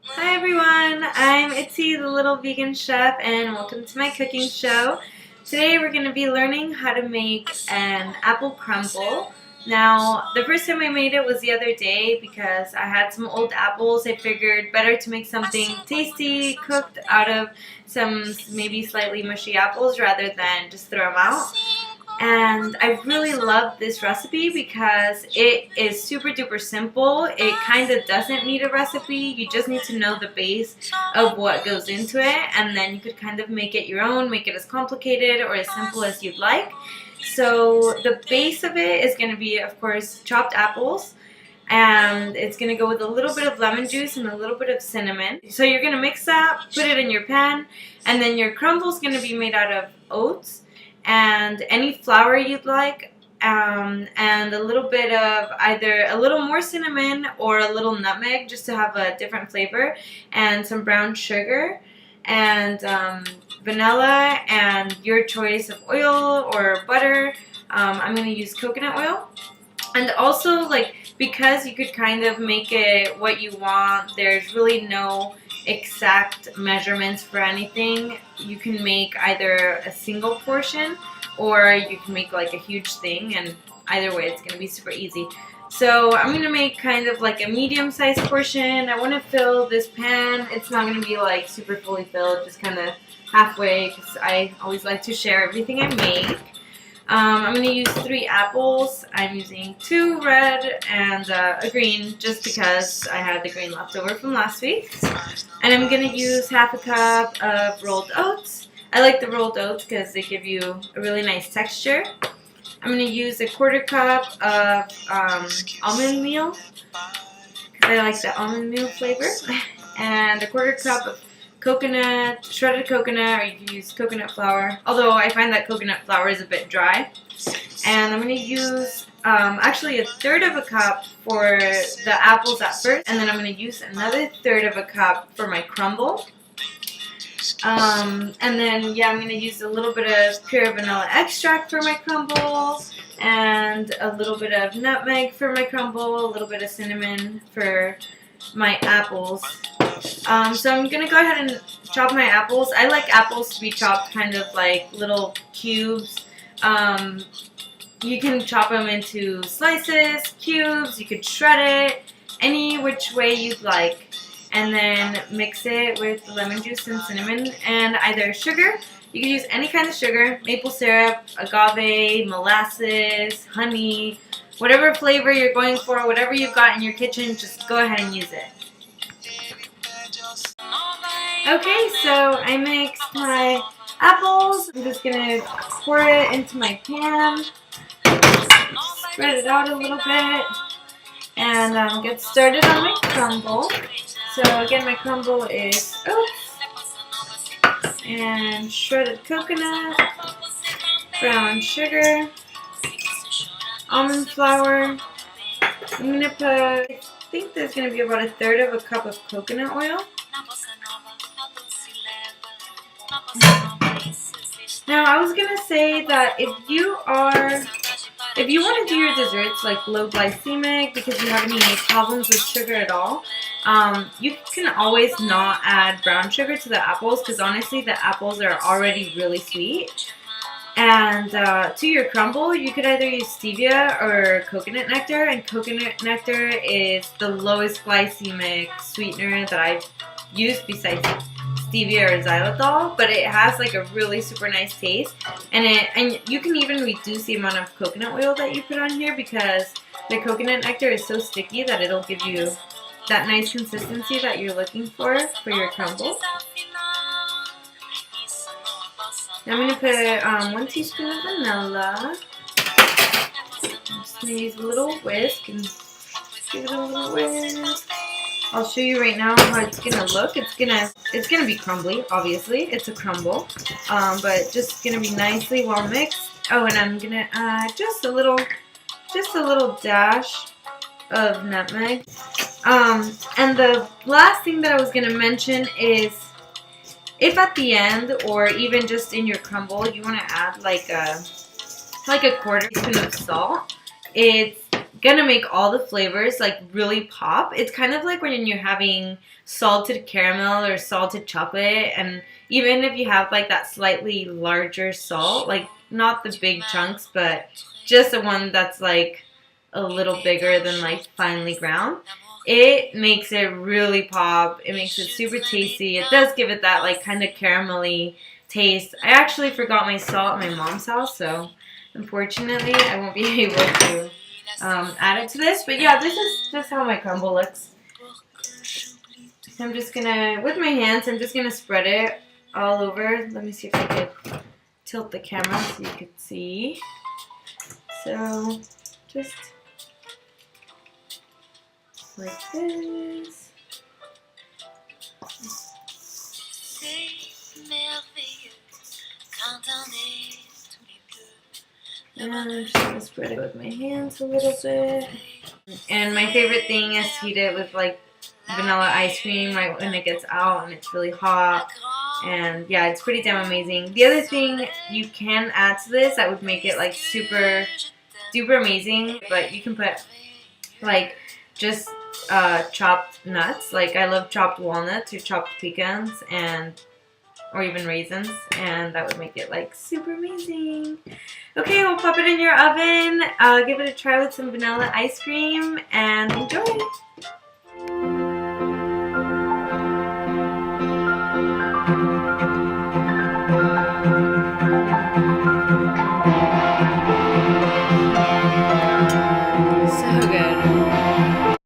Hi everyone, I'm Itzy, the little vegan chef, and welcome to my cooking show. Today we're going to be learning how to make an apple crumble. Now, the first time I made it was the other day because I had some old apples. I figured better to make something tasty cooked out of some maybe slightly mushy apples rather than just throw them out. And I really love this recipe because it is super duper simple. It kind of doesn't need a recipe. You just need to know the base of what goes into it, and then you could kind of make it your own, make it as complicated or as simple as you'd like. So the base of it is going to be, of course, chopped apples. And it's going to go with a little bit of lemon juice and a little bit of cinnamon. So you're going to mix that, put it in your pan, and then your crumble is going to be made out of oats and any flour you'd like, and a little bit of either a little more cinnamon or a little nutmeg just to have a different flavor, and some brown sugar, and vanilla, and your choice of oil or butter. I'm going to use coconut oil. And also, because you could kind of make it what you want, there's really no exact measurements for anything. You can make either a single portion or you can make like a huge thing, and either way it's going to be super easy. So I'm going to make kind of like a medium-sized portion. I want to fill this pan. It's not going to be like super fully filled, just kind of halfway, because I always like to share everything I make. I'm going to use 3 apples. I'm using 2 red and a green just because I had the green left over from last week. And I'm going to use half a cup of rolled oats. I like the rolled oats because they give you a really nice texture. I'm going to use a 1/4 cup of almond meal because I like the almond meal flavor. And a 1/4 cup of coconut, shredded coconut, or you can use coconut flour, although I find that coconut flour is a bit dry. And I'm going to use actually a 1/3 of a cup for the apples at first, and then I'm going to use another 1/3 of a cup for my crumble. And then, I'm going to use a little bit of pure vanilla extract for my crumble, and a little bit of nutmeg for my crumble, a little bit of cinnamon for my apples. So I'm going to go ahead and chop my apples. I like apples to be chopped kind of like little cubes. You can chop them into slices, cubes, you could shred it, any which way you'd like. And then mix it with lemon juice and cinnamon and either sugar. You can use any kind of sugar, maple syrup, agave, molasses, honey, whatever flavor you're going for, whatever you've got in your kitchen, just go ahead and use it. Okay, so I mixed my apples. I'm just going to pour it into my pan, spread it out a little bit, and get started on my crumble. So again, my crumble is oats and shredded coconut, brown sugar, almond flour. I'm going to put, I think there's going to be about a 1/3 of a cup of coconut oil. Now, I was going to say that if you want to do your desserts like low glycemic because you have any problems with sugar at all, you can always not add brown sugar to the apples because honestly the apples are already really sweet. And to your crumble, you could either use stevia or coconut nectar, and coconut nectar is the lowest glycemic sweetener that I've used besides stevia or xylitol, but it has like a really super nice taste, and you can even reduce the amount of coconut oil that you put on here because the coconut nectar is so sticky that it'll give you that nice consistency that you're looking for your crumble. Now I'm going to put 1 teaspoon of vanilla. I'm just going to use a little whisk and give it a little whisk. I'll show you right now how it's gonna look. It's gonna be crumbly, obviously. It's a crumble, but just gonna be nicely well mixed. Oh, and I'm gonna add just a little dash of nutmeg. And the last thing that I was gonna mention is, if at the end or even just in your crumble you want to add like a 1/4 teaspoon of salt, it's gonna make all the flavors like really pop. It's kind of like when you're having salted caramel or salted chocolate, and even if you have like that slightly larger salt, like not the big chunks, but just the one that's like a little bigger than like finely ground, it makes it really pop. It makes it super tasty. It does give it that like kind of caramelly taste. I actually forgot my salt at my mom's house, so unfortunately I won't be able to add it to this. But yeah, this is just how my crumble looks. So I'm just gonna, with my hands, I'm just gonna spread it all over. Let me see if I could tilt the camera so you could see. So just like this. And I'm just gonna spread it with my hands a little bit. And my favorite thing is to eat it with like vanilla ice cream right when it gets out and it's really hot. And yeah, it's pretty damn amazing. The other thing you can add to this that would make it like super duper amazing, but you can put like just chopped nuts. Like I love chopped walnuts or chopped pecans, and or even raisins, and that would make it like super amazing. Okay, we'll pop it in your oven. Give it a try with some vanilla ice cream and enjoy.